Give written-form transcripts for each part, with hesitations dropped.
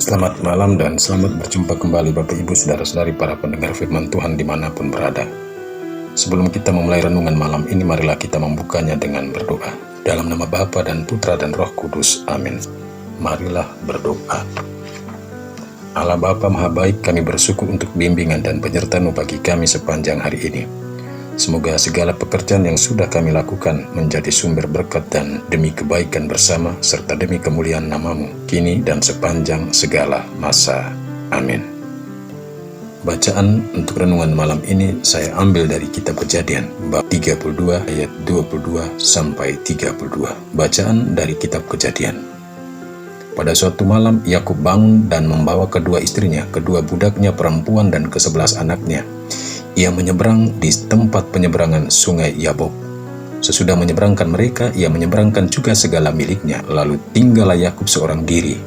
Selamat malam dan selamat berjumpa kembali Bapak Ibu Saudara-saudari para pendengar firman Tuhan dimanapun berada. Sebelum kita memulai renungan malam ini, marilah kita membukanya dengan berdoa. Dalam nama Bapa dan Putra dan Roh Kudus, amin. Marilah berdoa. Allah Bapa Maha Baik, kami bersyukur untuk bimbingan dan penyertaan-Mu bagi kami sepanjang hari ini. Semoga segala pekerjaan yang sudah kami lakukan menjadi sumber berkat dan demi kebaikan bersama, serta demi kemuliaan nama-Mu, kini dan sepanjang segala masa. Amin. Bacaan untuk renungan malam ini saya ambil dari kitab Kejadian, bab 32 ayat 22 sampai 32. Bacaan dari kitab Kejadian. Pada suatu malam, Yakub bangun dan membawa kedua istrinya, kedua budaknya perempuan dan ke-11 anaknya. Ia menyeberang di tempat penyeberangan sungai Yabok. Sesudah menyeberangkan mereka, ia menyeberangkan juga segala miliknya. Lalu tinggallah Yakub seorang diri.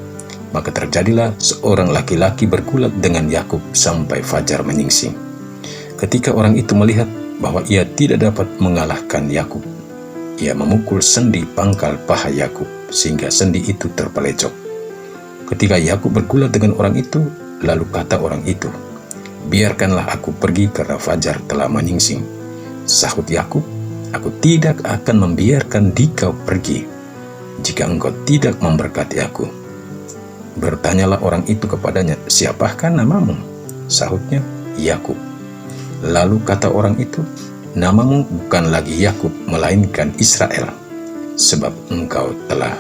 Maka terjadilah seorang laki-laki bergulat dengan Yakub sampai fajar menyingsing. Ketika orang itu melihat bahwa ia tidak dapat mengalahkan Yakub, ia memukul sendi pangkal paha Yakub sehingga sendi itu terpelecok. Ketika Yakub bergulat dengan orang itu, lalu kata orang itu, "Biarkanlah aku pergi karena fajar telah menyingsing." Sahut Yakub, "Aku tidak akan membiarkan dikau pergi, jika engkau tidak memberkati aku." Bertanyalah orang itu kepadanya, "Siapakah namamu?" Sahutnya, "Yakub." Lalu kata orang itu, "Namamu bukan lagi Yakub, melainkan Israel, sebab engkau telah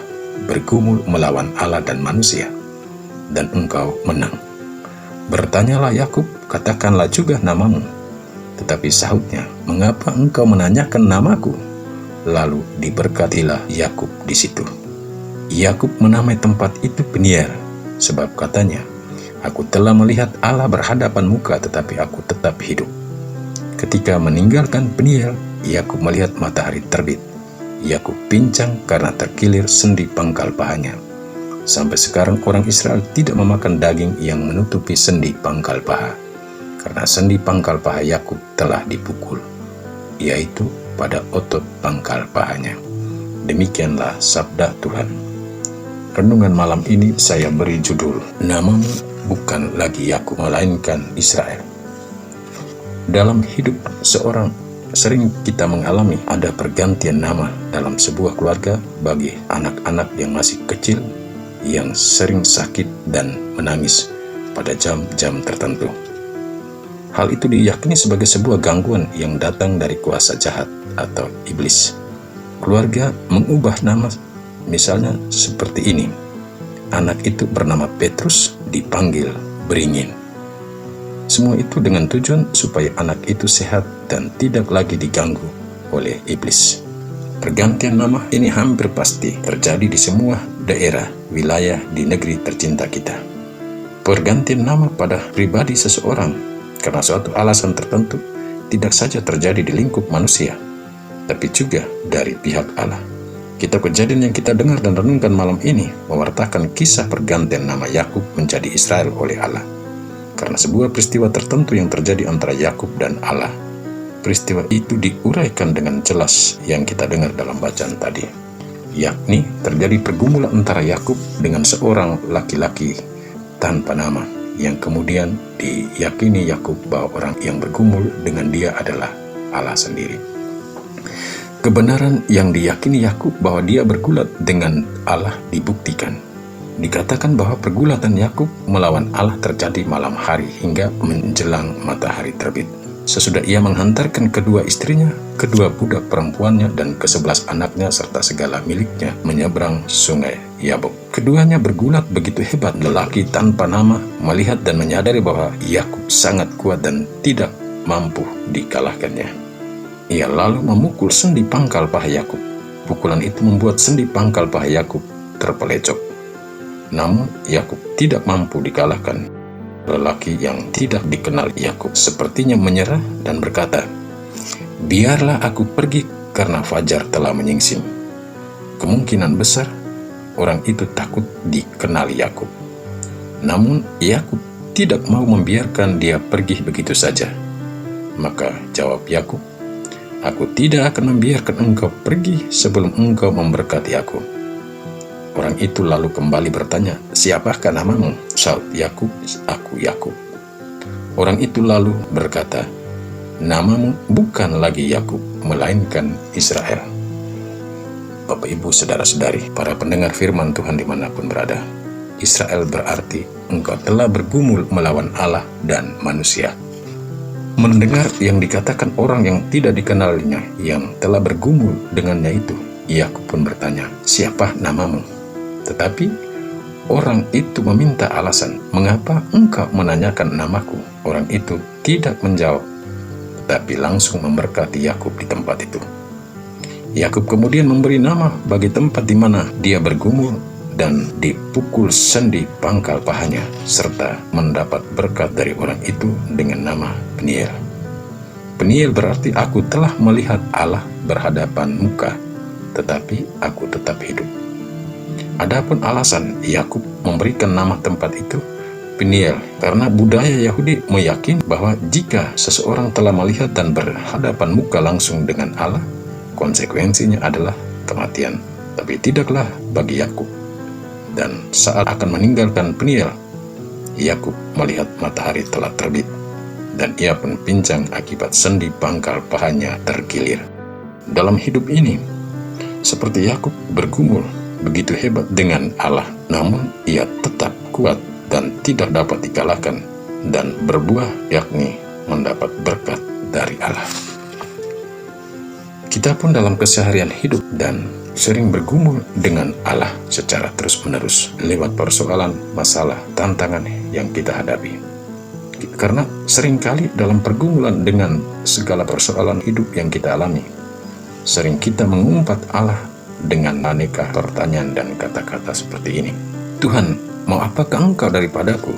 bergumul melawan Allah dan manusia, dan engkau menang." Bertanyalah Yakub, "Katakanlah juga namamu." Tetapi sahutnya, "Mengapa engkau menanyakan namaku?" Lalu diberkatilah Yakub di situ. Yakub menamai tempat itu Peniel, sebab katanya, "Aku telah melihat Allah berhadapan muka, tetapi aku tetap hidup." Ketika meninggalkan Peniel, Yakub melihat matahari terbit. Yakub pincang karena terkilir sendi pangkal pahanya. Sampai sekarang orang Israel tidak memakan daging yang menutupi sendi pangkal paha, karena sendi pangkal paha Yakub telah dipukul, yaitu pada otot pangkal pahanya. Demikianlah sabda Tuhan. Renungan malam ini saya beri judul, "Namamu bukan lagi Yakub, melainkan Israel." Dalam hidup seorang, sering kita mengalami ada pergantian nama dalam sebuah keluarga bagi anak-anak yang masih kecil, yang sering sakit dan menangis pada jam-jam tertentu. Hal itu diyakini sebagai sebuah gangguan yang datang dari kuasa jahat atau iblis. Keluarga mengubah nama, misalnya seperti ini. Anak itu bernama Petrus, dipanggil Beringin. Semua itu dengan tujuan supaya anak itu sehat dan tidak lagi diganggu oleh iblis. Pergantian nama ini hampir pasti terjadi di semua daerah, wilayah di negeri tercinta kita. Pergantian nama pada pribadi seseorang karena suatu alasan tertentu tidak saja terjadi di lingkup manusia, tapi juga dari pihak Allah. Kitab Kejadian yang kita dengar dan renungkan malam ini mewartakan kisah pergantian nama Yakub menjadi Israel oleh Allah, karena sebuah peristiwa tertentu yang terjadi antara Yakub dan Allah. Peristiwa itu diuraikan dengan jelas yang kita dengar dalam bacaan tadi, yakni terjadi pergumulan antara Yakub dengan seorang laki-laki tanpa nama, yang kemudian diyakini Yakub bahwa orang yang bergumul dengan dia adalah Allah sendiri. Kebenaran yang diyakini Yakub bahwa dia bergulat dengan Allah dibuktikan. Dikatakan bahwa pergulatan Yakub melawan Allah terjadi malam hari hingga menjelang matahari terbit. Sesudah ia menghantarkan kedua istrinya, kedua budak perempuannya, dan ke-11 anaknya serta segala miliknya menyeberang sungai Yabok. Keduanya bergulat begitu hebat, lelaki tanpa nama melihat dan menyadari bahwa Yakub sangat kuat dan tidak mampu dikalahkannya. Ia lalu memukul sendi pangkal paha Yakub. Pukulan itu membuat sendi pangkal paha Yakub terpelecok. Namun Yakub tidak mampu dikalahkan. Lelaki yang tidak dikenal Yakub sepertinya menyerah dan berkata, "Biarlah aku pergi karena fajar telah menyingsing." Kemungkinan besar orang itu takut dikenal Yakub. Namun Yakub tidak mau membiarkan dia pergi begitu saja. Maka jawab Yakub, "Aku tidak akan membiarkan engkau pergi sebelum engkau memberkati aku." Orang itu lalu kembali bertanya, "Siapakah namamu?" saut Yakub, aku Yakub. Orang itu lalu berkata, namamu bukan lagi Yakub, melainkan Israel. Bapak, Ibu, saudara-saudari, para pendengar firman Tuhan dimanapun berada, Israel berarti engkau telah bergumul melawan Allah dan manusia. Mendengar yang dikatakan orang yang tidak dikenalinya yang telah bergumul dengannya itu, Yakub pun bertanya, siapa namamu? Tetapi orang itu meminta alasan, mengapa engkau menanyakan namaku? Orang itu tidak menjawab, tapi langsung memberkati Yakub di tempat itu. Yakub kemudian memberi nama bagi tempat di mana dia bergumul dan dipukul sendi pangkal pahanya, serta mendapat berkat dari orang itu dengan nama Peniel. Peniel berarti aku telah melihat Allah berhadapan muka, tetapi aku tetap hidup. Adapun alasan Yakub memberikan nama tempat itu Peniel, karena budaya Yahudi meyakini bahwa jika seseorang telah melihat dan berhadapan muka langsung dengan Allah, konsekuensinya adalah kematian. Tapi tidaklah bagi Yakub. Dan saat akan meninggalkan Peniel, Yakub melihat matahari telah terbit, dan ia pun pincang akibat sendi pangkal pahanya terkilir. Dalam hidup ini, seperti Yakub bergumul begitu hebat dengan Allah, namun ia tetap kuat dan tidak dapat dikalahkan dan berbuah, yakni mendapat berkat dari Allah. Kita pun dalam keseharian hidup dan sering bergumul dengan Allah secara terus-menerus lewat persoalan, masalah, tantangan yang kita hadapi. Karena seringkali dalam pergumulan dengan segala persoalan hidup yang kita alami, sering kita mengumpat Allah dengan aneka pertanyaan dan kata-kata seperti ini. Tuhan, mau apakah engkau daripadaku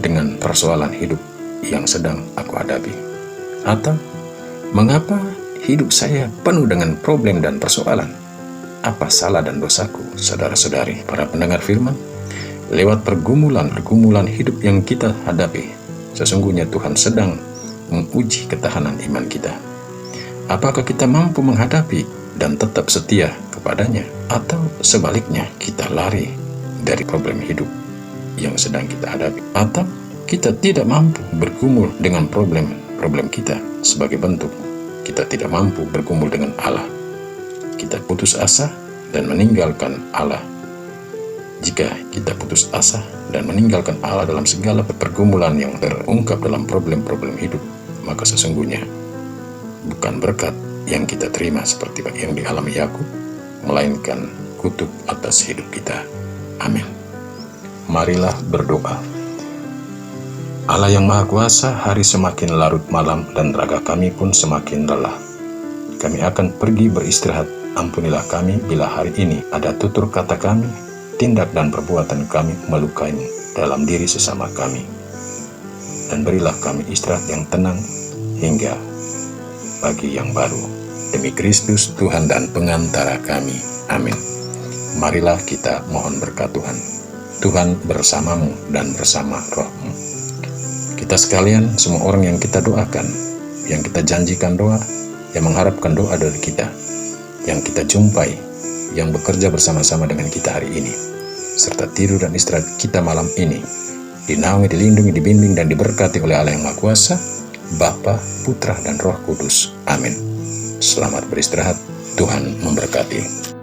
dengan persoalan hidup yang sedang aku hadapi? Atau, mengapa hidup saya penuh dengan problem dan persoalan? Apa salah dan dosaku? Saudara-saudari, para pendengar firman, lewat pergumulan hidup yang kita hadapi, sesungguhnya Tuhan sedang menguji ketahanan iman kita. Apakah kita mampu menghadapi dan tetap setia kepadanya? Atau sebaliknya, kita lari dari problem hidup yang sedang kita hadapi? Atau kita tidak mampu bergumul dengan problem kita, sebagai bentuk kita tidak mampu bergumul dengan Allah. Kita putus asa dan meninggalkan Allah. Jika kita putus asa dan meninggalkan Allah dalam segala pergumulan yang terungkap dalam problem-problem hidup, maka sesungguhnya bukan berkat yang kita terima seperti yang dialami Yakub, melainkan kutuk atas hidup kita. Amin. Marilah berdoa. Allah yang Maha Kuasa, hari semakin larut malam dan raga kami pun semakin lelah. Kami akan pergi beristirahat. Ampunilah kami bila hari ini ada tutur kata kami, tindak dan perbuatan kami melukaimu dalam diri sesama kami. Dan berilah kami istirahat yang tenang hingga pagi yang baru. Demi Kristus Tuhan dan pengantara kami. Amin. Marilah kita mohon berkat Tuhan. Tuhan bersamamu dan bersama rohmu. Kita sekalian, semua orang yang kita doakan, yang kita janjikan doa, yang mengharapkan doa dari kita, yang kita jumpai, yang bekerja bersama-sama dengan kita hari ini, serta tidur dan istirahat kita malam ini, dinaungi, dilindungi, dibimbing, dan diberkati oleh Allah yang Maha Kuasa, Bapa, Putra, dan Roh Kudus. Amin. Selamat beristirahat. Tuhan memberkati.